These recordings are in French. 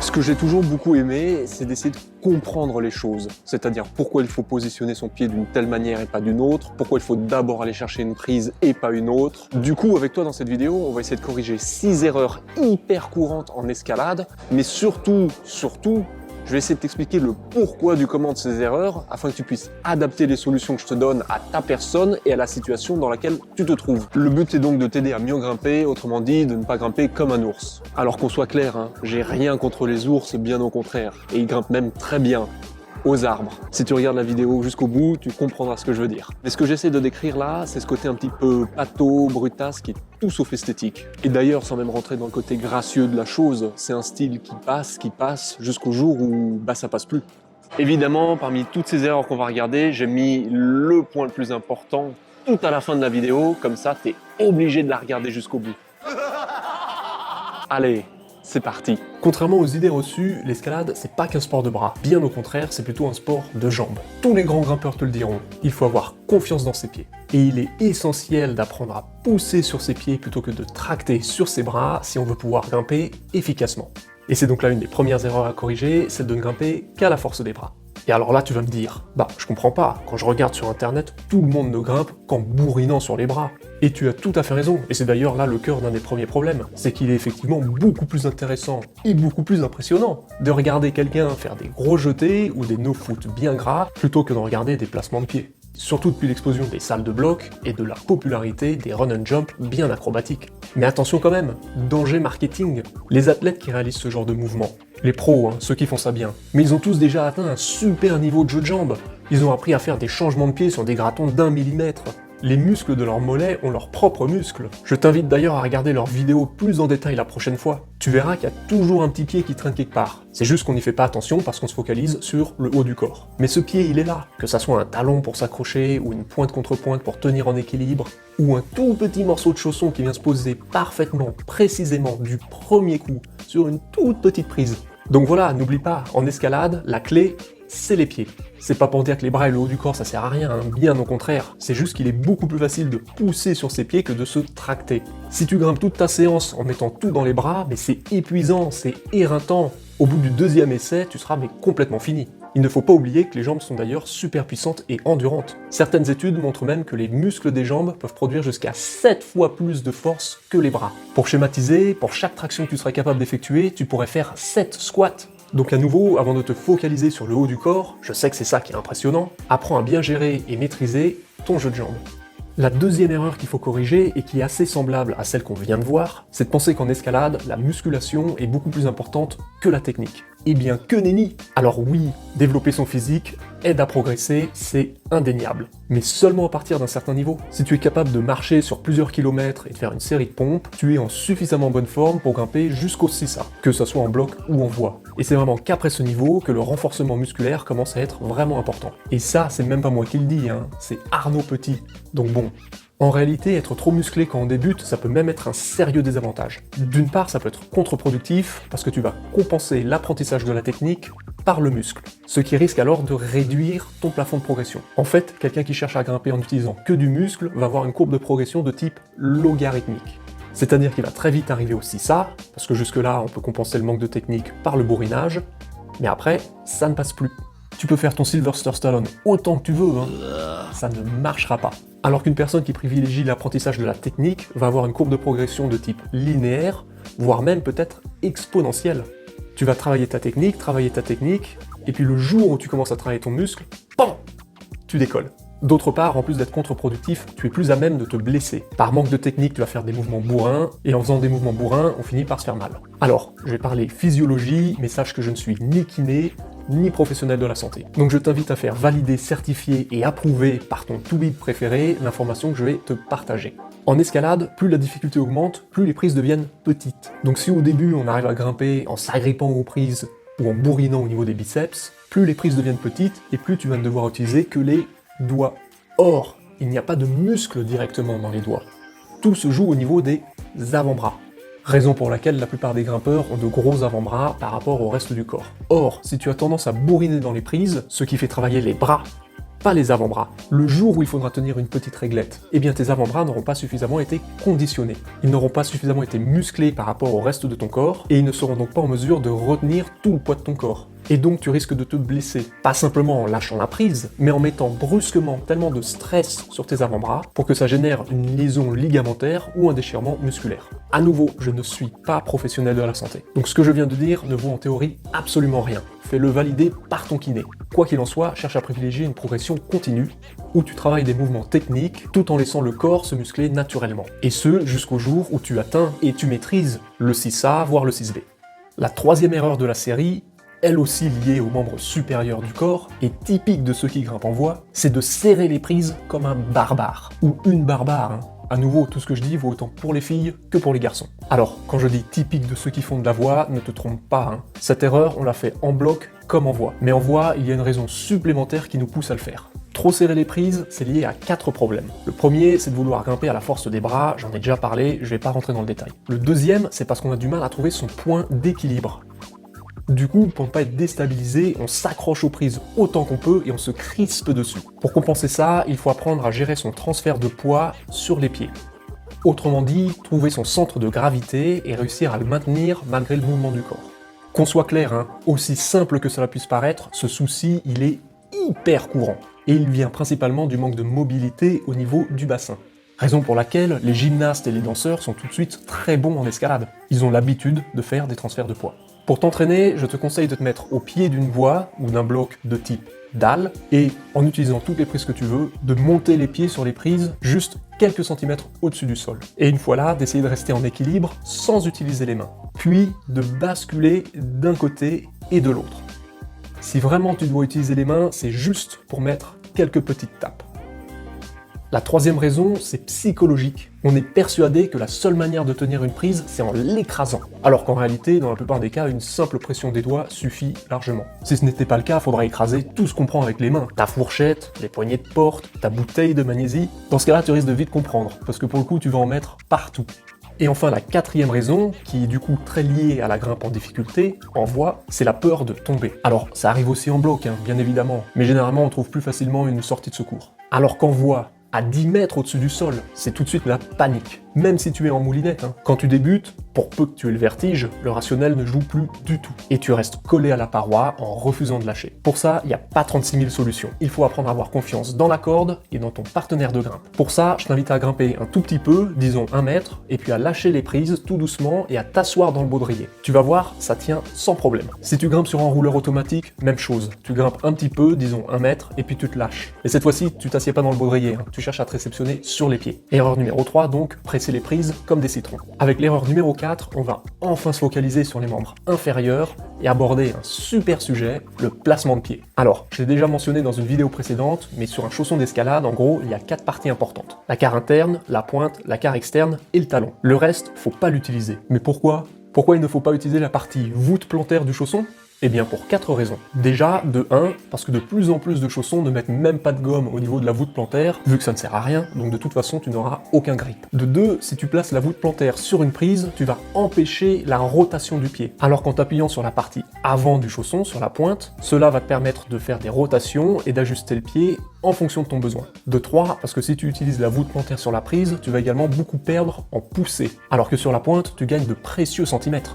Ce que j'ai toujours beaucoup aimé, c'est d'essayer de comprendre les choses. C'est-à-dire pourquoi il faut positionner son pied d'une telle manière et pas d'une autre, pourquoi il faut d'abord aller chercher une prise et pas une autre. Du coup, avec toi dans cette vidéo, on va essayer de corriger 6 erreurs hyper courantes en escalade, mais surtout, je vais essayer de t'expliquer le pourquoi du comment de ces erreurs afin que tu puisses adapter les solutions que je te donne à ta personne et à la situation dans laquelle tu te trouves. Le but est donc de t'aider à mieux grimper, autrement dit de ne pas grimper comme un ours. Alors qu'on soit clair, j'ai rien contre les ours, bien au contraire, et ils grimpent même très bien. Aux arbres. Si tu regardes la vidéo jusqu'au bout, tu comprendras ce que je veux dire. Mais ce que j'essaie de décrire là, c'est ce côté un petit peu pâteau, brutasse, qui est tout sauf esthétique. Et d'ailleurs, sans même rentrer dans le côté gracieux de la chose, c'est un style qui passe, jusqu'au jour où ça passe plus. Évidemment, parmi toutes ces erreurs qu'on va regarder, j'ai mis le point le plus important tout à la fin de la vidéo, comme ça, t'es obligé de la regarder jusqu'au bout. Allez, c'est parti. Contrairement aux idées reçues, l'escalade, c'est pas qu'un sport de bras. Bien au contraire, c'est plutôt un sport de jambes. Tous les grands grimpeurs te le diront, il faut avoir confiance dans ses pieds. Et il est essentiel d'apprendre à pousser sur ses pieds plutôt que de tracter sur ses bras si on veut pouvoir grimper efficacement. Et c'est donc là une des premières erreurs à corriger, celle de ne grimper qu'à la force des bras. Et alors là, tu vas me dire, je comprends pas, quand je regarde sur internet, tout le monde ne grimpe qu'en bourrinant sur les bras. Et tu as tout à fait raison, et c'est d'ailleurs là le cœur d'un des premiers problèmes, c'est qu'il est effectivement beaucoup plus intéressant et beaucoup plus impressionnant de regarder quelqu'un faire des gros jetés ou des no-foot bien gras, plutôt que de regarder des placements de pieds. Surtout depuis l'explosion des salles de bloc et de la popularité des run and jump bien acrobatiques. Mais attention quand même, danger marketing. Les athlètes qui réalisent ce genre de mouvement, les pros, ceux qui font ça bien, mais ils ont tous déjà atteint un super niveau de jeu de jambes. Ils ont appris à faire des changements de pied sur des gratons d'1 millimètre. Les muscles de leurs mollets ont leurs propres muscles. Je t'invite d'ailleurs à regarder leurs vidéos plus en détail la prochaine fois. Tu verras qu'il y a toujours un petit pied qui traîne quelque part. C'est juste qu'on n'y fait pas attention parce qu'on se focalise sur le haut du corps. Mais ce pied, il est là. Que ça soit un talon pour s'accrocher, ou une pointe contre pointe pour tenir en équilibre, ou un tout petit morceau de chausson qui vient se poser parfaitement, précisément, du premier coup, sur une toute petite prise. Donc voilà, n'oublie pas, en escalade, la clé, c'est les pieds. C'est pas pour dire que les bras et le haut du corps ça sert à rien, bien au contraire. C'est juste qu'il est beaucoup plus facile de pousser sur ses pieds que de se tracter. Si tu grimpes toute ta séance en mettant tout dans les bras, mais c'est épuisant, c'est éreintant. Au bout du deuxième essai, tu seras complètement fini. Il ne faut pas oublier que les jambes sont d'ailleurs super puissantes et endurantes. Certaines études montrent même que les muscles des jambes peuvent produire jusqu'à 7 fois plus de force que les bras. Pour schématiser, pour chaque traction que tu seras capable d'effectuer, tu pourrais faire 7 squats. Donc à nouveau, avant de te focaliser sur le haut du corps, je sais que c'est ça qui est impressionnant, apprends à bien gérer et maîtriser ton jeu de jambes. La deuxième erreur qu'il faut corriger, et qui est assez semblable à celle qu'on vient de voir, c'est de penser qu'en escalade, la musculation est beaucoup plus importante que la technique. Eh bien que nenni! Alors oui, développer son physique aide à progresser, c'est indéniable. Mais seulement à partir d'un certain niveau. Si tu es capable de marcher sur plusieurs kilomètres et de faire une série de pompes, tu es en suffisamment bonne forme pour grimper jusqu'au CISA, que ce soit en bloc ou en voie. Et c'est vraiment qu'après ce niveau que le renforcement musculaire commence à être vraiment important. Et ça, c'est même pas moi qui le dis, c'est Arnaud Petit. Donc bon. En réalité, être trop musclé quand on débute, ça peut même être un sérieux désavantage. D'une part, ça peut être contre-productif, parce que tu vas compenser l'apprentissage de la technique par le muscle, ce qui risque alors de réduire ton plafond de progression. En fait, quelqu'un qui cherche à grimper en utilisant que du muscle va avoir une courbe de progression de type logarithmique. C'est-à-dire qu'il va très vite arriver au CISA, parce que jusque-là, on peut compenser le manque de technique par le bourrinage, mais après, ça ne passe plus. Tu peux faire ton Sylvester Stallone autant que tu veux, ça ne marchera pas. Alors qu'une personne qui privilégie l'apprentissage de la technique va avoir une courbe de progression de type linéaire, voire même peut-être exponentielle. Tu vas travailler ta technique, et puis le jour où tu commences à travailler ton muscle, PAM, tu décolles. D'autre part, en plus d'être contre-productif, tu es plus à même de te blesser. Par manque de technique, tu vas faire des mouvements bourrins, et en faisant des mouvements bourrins, on finit par se faire mal. Alors, je vais parler physiologie, mais sache que je ne suis ni kiné, ni professionnel de la santé. Donc je t'invite à faire valider, certifier et approuver par ton toubib préféré l'information que je vais te partager. En escalade, plus la difficulté augmente, plus les prises deviennent petites. Donc si au début on arrive à grimper en s'agrippant aux prises ou en bourrinant au niveau des biceps, plus les prises deviennent petites et plus tu vas ne devoir utiliser que les doigts. Or, il n'y a pas de muscles directement dans les doigts. Tout se joue au niveau des avant-bras. Raison pour laquelle la plupart des grimpeurs ont de gros avant-bras par rapport au reste du corps. Or, si tu as tendance à bourriner dans les prises, ce qui fait travailler les bras, pas les avant-bras. Le jour où il faudra tenir une petite réglette, eh bien tes avant-bras n'auront pas suffisamment été conditionnés. Ils n'auront pas suffisamment été musclés par rapport au reste de ton corps, et ils ne seront donc pas en mesure de retenir tout le poids de ton corps. Et donc tu risques de te blesser, pas simplement en lâchant la prise, mais en mettant brusquement tellement de stress sur tes avant-bras pour que ça génère une liaison ligamentaire ou un déchirement musculaire. À nouveau, je ne suis pas professionnel de la santé, donc ce que je viens de dire ne vaut en théorie absolument rien. Fais-le valider par ton kiné. Quoi qu'il en soit, cherche à privilégier une progression continue, où tu travailles des mouvements techniques tout en laissant le corps se muscler naturellement. Et ce, jusqu'au jour où tu atteins et tu maîtrises le 6A, voire le 6B. La troisième erreur de la série, elle aussi liée aux membres supérieurs du corps, et typique de ceux qui grimpent en voie, c'est de serrer les prises comme un barbare. Ou une barbare, À nouveau, tout ce que je dis vaut autant pour les filles que pour les garçons. Alors, quand je dis typique de ceux qui font de la voie, ne te trompe pas, Cette erreur, on l'a fait en bloc comme en voie. Mais en voie, il y a une raison supplémentaire qui nous pousse à le faire. Trop serrer les prises, c'est lié à 4 problèmes. Le premier, c'est de vouloir grimper à la force des bras, j'en ai déjà parlé, je vais pas rentrer dans le détail. Le deuxième, c'est parce qu'on a du mal à trouver son point d'équilibre. Du coup, pour ne pas être déstabilisé, on s'accroche aux prises autant qu'on peut et on se crispe dessus. Pour compenser ça, il faut apprendre à gérer son transfert de poids sur les pieds. Autrement dit, trouver son centre de gravité et réussir à le maintenir malgré le mouvement du corps. Qu'on soit clair, aussi simple que cela puisse paraître, ce souci, il est hyper courant. Et il vient principalement du manque de mobilité au niveau du bassin. Raison pour laquelle les gymnastes et les danseurs sont tout de suite très bons en escalade. Ils ont l'habitude de faire des transferts de poids. Pour t'entraîner, je te conseille de te mettre au pied d'une voie ou d'un bloc de type dalle et, en utilisant toutes les prises que tu veux, de monter les pieds sur les prises juste quelques centimètres au-dessus du sol. Et une fois là, d'essayer de rester en équilibre sans utiliser les mains. Puis de basculer d'un côté et de l'autre. Si vraiment tu dois utiliser les mains, c'est juste pour mettre quelques petites tapes. La troisième raison, c'est psychologique. On est persuadé que la seule manière de tenir une prise, c'est en l'écrasant. Alors qu'en réalité, dans la plupart des cas, une simple pression des doigts suffit largement. Si ce n'était pas le cas, il faudra écraser tout ce qu'on prend avec les mains. Ta fourchette, les poignées de porte, ta bouteille de magnésie. Dans ce cas-là, tu risques de vite comprendre, parce que pour le coup, tu vas en mettre partout. Et enfin, la quatrième raison, qui est du coup très liée à la grimpe en difficulté, en voie, c'est la peur de tomber. Alors, ça arrive aussi en bloc, bien évidemment, mais généralement on trouve plus facilement une sortie de secours. Alors qu'en voie, à 10 mètres au-dessus du sol, c'est tout de suite la panique. Même si tu es en moulinette, Quand tu débutes, pour peu que tu aies le vertige, le rationnel ne joue plus du tout. Et tu restes collé à la paroi en refusant de lâcher. Pour ça, il n'y a pas 36 000 solutions. Il faut apprendre à avoir confiance dans la corde et dans ton partenaire de grimpe. Pour ça, je t'invite à grimper un tout petit peu, disons 1 mètre, et puis à lâcher les prises tout doucement et à t'asseoir dans le baudrier. Tu vas voir, ça tient sans problème. Si tu grimpes sur un rouleur automatique, même chose. Tu grimpes un petit peu, disons 1 mètre, et puis tu te lâches. Et cette fois-ci, tu t'assieds pas dans le baudrier, Tu cherches à te réceptionner sur les pieds. Erreur numéro 3, donc, presser les prises comme des citrons. Avec l'erreur numéro 4, on va enfin se focaliser sur les membres inférieurs et aborder un super sujet, le placement de pied. Alors, je l'ai déjà mentionné dans une vidéo précédente, mais sur un chausson d'escalade, en gros, il y a 4 parties importantes. La carre interne, la pointe, la carre externe et le talon. Le reste, faut pas l'utiliser. Mais pourquoi ? Pourquoi il ne faut pas utiliser la partie voûte plantaire du chausson ? Eh bien pour 4 raisons. Déjà, de 1, parce que de plus en plus de chaussons ne mettent même pas de gomme au niveau de la voûte plantaire, vu que ça ne sert à rien, donc de toute façon tu n'auras aucun grip. De 2, si tu places la voûte plantaire sur une prise, tu vas empêcher la rotation du pied. Alors qu'en t'appuyant sur la partie avant du chausson, sur la pointe, cela va te permettre de faire des rotations et d'ajuster le pied en fonction de ton besoin. De 3, parce que si tu utilises la voûte plantaire sur la prise, tu vas également beaucoup perdre en poussée, alors que sur la pointe, tu gagnes de précieux centimètres.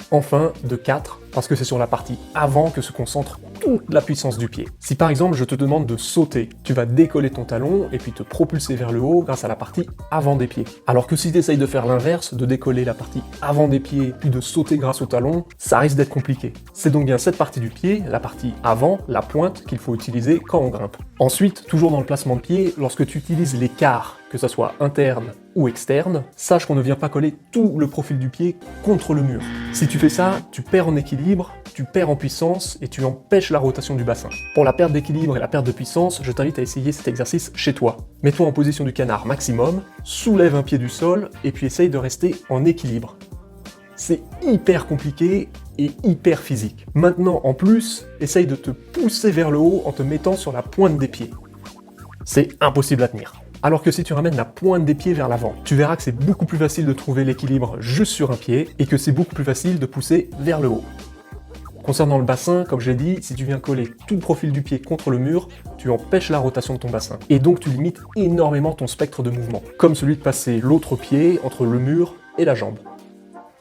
Enfin, de 4, parce que c'est sur la partie avant que se concentre toute la puissance du pied. Si par exemple je te demande de sauter, tu vas décoller ton talon et puis te propulser vers le haut grâce à la partie avant des pieds. Alors que si tu essayes de faire l'inverse, de décoller la partie avant des pieds puis de sauter grâce au talon, ça risque d'être compliqué. C'est donc bien cette partie du pied, la partie avant, la pointe, qu'il faut utiliser quand on grimpe. Ensuite, toujours dans le placement de pied, lorsque tu utilises les quarts, que ça soit interne ou externe, sache qu'on ne vient pas coller tout le profil du pied contre le mur. Si tu fais ça, tu perds en équilibre, tu perds en puissance et tu empêches la rotation du bassin. Pour la perte d'équilibre et la perte de puissance, je t'invite à essayer cet exercice chez toi. Mets-toi en position du canard maximum, soulève un pied du sol et puis essaye de rester en équilibre. C'est hyper compliqué et hyper physique. Maintenant, en plus, essaye de te pousser vers le haut en te mettant sur la pointe des pieds. C'est impossible à tenir. Alors que si tu ramènes la pointe des pieds vers l'avant, tu verras que c'est beaucoup plus facile de trouver l'équilibre juste sur un pied et que c'est beaucoup plus facile de pousser vers le haut. Concernant le bassin, comme je l'ai dit, si tu viens coller tout le profil du pied contre le mur, tu empêches la rotation de ton bassin. Et donc tu limites énormément ton spectre de mouvement, comme celui de passer l'autre pied entre le mur et la jambe.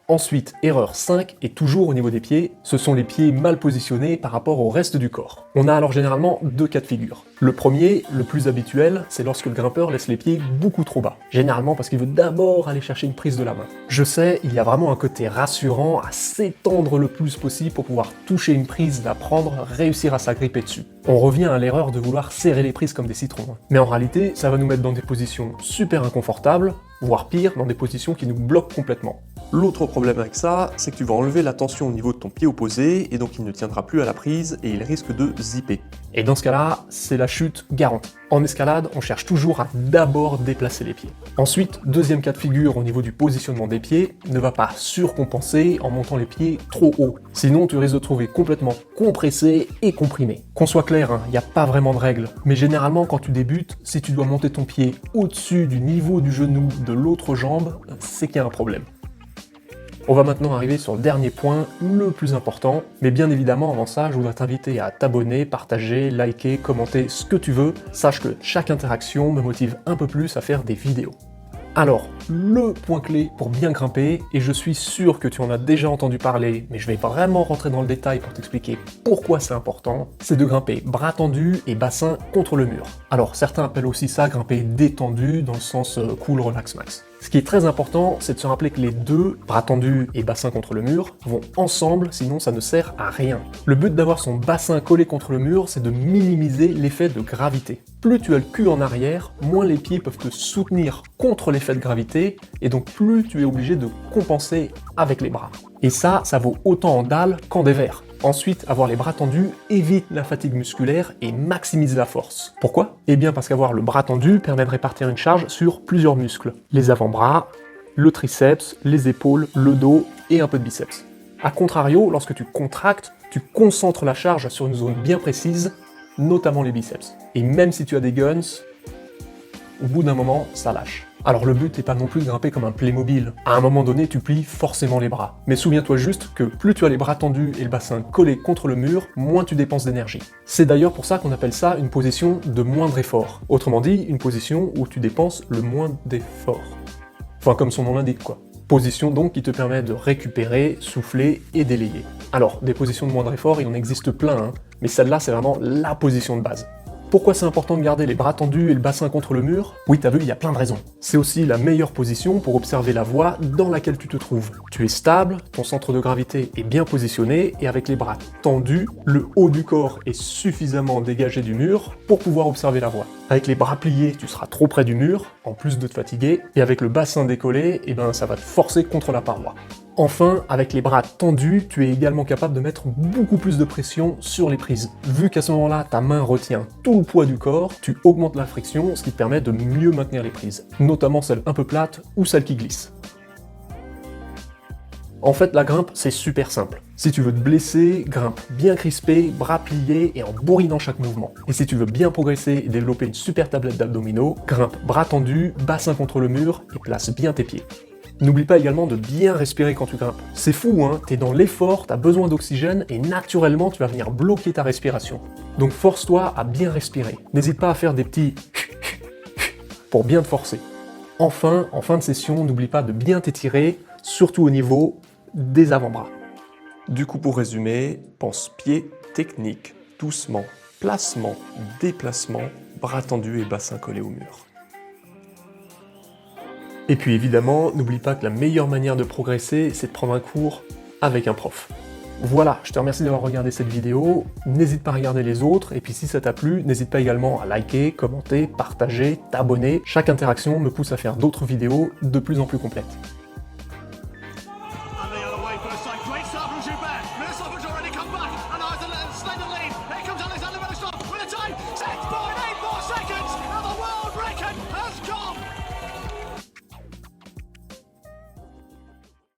Ensuite, erreur 5, et toujours au niveau des pieds, ce sont les pieds mal positionnés par rapport au reste du corps. On a alors généralement deux cas de figure. Le premier, le plus habituel, c'est lorsque le grimpeur laisse les pieds beaucoup trop bas. Généralement parce qu'il veut d'abord aller chercher une prise de la main. Je sais, il y a vraiment un côté rassurant à s'étendre le plus possible pour pouvoir toucher une prise, la prendre, réussir à s'agripper dessus. On revient à l'erreur de vouloir serrer les prises comme des citrons. Mais en réalité, ça va nous mettre dans des positions super inconfortables, voire pire, dans des positions qui nous bloquent complètement. L'autre problème avec ça, c'est que tu vas enlever la tension au niveau de ton pied opposé, et donc il ne tiendra plus à la prise, et il risque de zipper. Et dans ce cas-là, c'est la chute garantie. En escalade, on cherche toujours à d'abord déplacer les pieds. Ensuite, deuxième cas de figure au niveau du positionnement des pieds, ne va pas surcompenser en montant les pieds trop haut. Sinon, tu risques de te trouver complètement compressé et comprimé. Qu'on soit clair, il n'y a pas vraiment de règle. Mais généralement, quand tu débutes, si tu dois monter ton pied au-dessus du niveau du genou de l'autre jambe, c'est qu'il y a un problème. On va maintenant arriver sur le dernier point, le plus important, mais bien évidemment avant ça, je voudrais t'inviter à t'abonner, partager, liker, commenter ce que tu veux. Sache que chaque interaction me motive un peu plus à faire des vidéos. Alors, le point clé pour bien grimper, et je suis sûr que tu en as déjà entendu parler, mais je vais vraiment rentrer dans le détail pour t'expliquer pourquoi c'est important, c'est de grimper bras tendus et bassin contre le mur. Alors, certains appellent aussi ça grimper détendu, dans le sens cool, relax, max. Ce qui est très important, c'est de se rappeler que les deux, bras tendus et bassin contre le mur, vont ensemble, sinon ça ne sert à rien. Le but d'avoir son bassin collé contre le mur, c'est de minimiser l'effet de gravité. Plus tu as le cul en arrière, moins les pieds peuvent te soutenir contre l'effet de gravité, et donc plus tu es obligé de compenser avec les bras. Et ça vaut autant en dalle qu'en dévers. Ensuite, avoir les bras tendus évite la fatigue musculaire et maximise la force. Pourquoi? Eh bien parce qu'avoir le bras tendu permet de répartir une charge sur plusieurs muscles. Les avant-bras, le triceps, les épaules, le dos et un peu de biceps. A contrario, lorsque tu contractes, tu concentres la charge sur une zone bien précise, notamment les biceps. Et même si tu as des guns, au bout d'un moment, ça lâche. Alors le but n'est pas non plus de grimper comme un Playmobil. À un moment donné, tu plies forcément les bras. Mais souviens-toi juste que plus tu as les bras tendus et le bassin collé contre le mur, moins tu dépenses d'énergie. C'est d'ailleurs pour ça qu'on appelle ça une position de moindre effort. Autrement dit, une position où tu dépenses le moins d'effort. Enfin, comme son nom l'indique, quoi. Position donc qui te permet de récupérer, souffler et délayer. Alors, des positions de moindre effort, il en existe plein, mais celle-là, c'est vraiment la position de base. Pourquoi c'est important de garder les bras tendus et le bassin contre le mur? Oui, t'as vu, il y a plein de raisons. C'est aussi la meilleure position pour observer la voie dans laquelle tu te trouves. Tu es stable, ton centre de gravité est bien positionné, et avec les bras tendus, le haut du corps est suffisamment dégagé du mur pour pouvoir observer la voie. Avec les bras pliés, tu seras trop près du mur, en plus de te fatiguer, et avec le bassin décollé, ça va te forcer contre la paroi. Enfin, avec les bras tendus, tu es également capable de mettre beaucoup plus de pression sur les prises. Vu qu'à ce moment-là, ta main retient tout le poids du corps, tu augmentes la friction, ce qui te permet de mieux maintenir les prises, notamment celles un peu plates ou celles qui glissent. En fait, la grimpe, c'est super simple. Si tu veux te blesser, grimpe bien crispé, bras pliés et en bourrinant chaque mouvement. Et si tu veux bien progresser et développer une super tablette d'abdominaux, grimpe bras tendus, bassin contre le mur et place bien tes pieds. N'oublie pas également de bien respirer quand tu grimpes. C'est fou, t'es dans l'effort, t'as besoin d'oxygène et naturellement tu vas venir bloquer ta respiration. Donc force-toi à bien respirer. N'hésite pas à faire des petits pour bien te forcer. Enfin, en fin de session, n'oublie pas de bien t'étirer, surtout au niveau des avant-bras. Du coup, pour résumer, pense pied, technique, doucement, placement, déplacement, bras tendus et bassin collé au mur. Et puis évidemment, n'oublie pas que la meilleure manière de progresser, c'est de prendre un cours avec un prof. Voilà, je te remercie d'avoir regardé cette vidéo, n'hésite pas à regarder les autres, et puis si ça t'a plu, n'hésite pas également à liker, commenter, partager, t'abonner. Chaque interaction me pousse à faire d'autres vidéos de plus en plus complètes.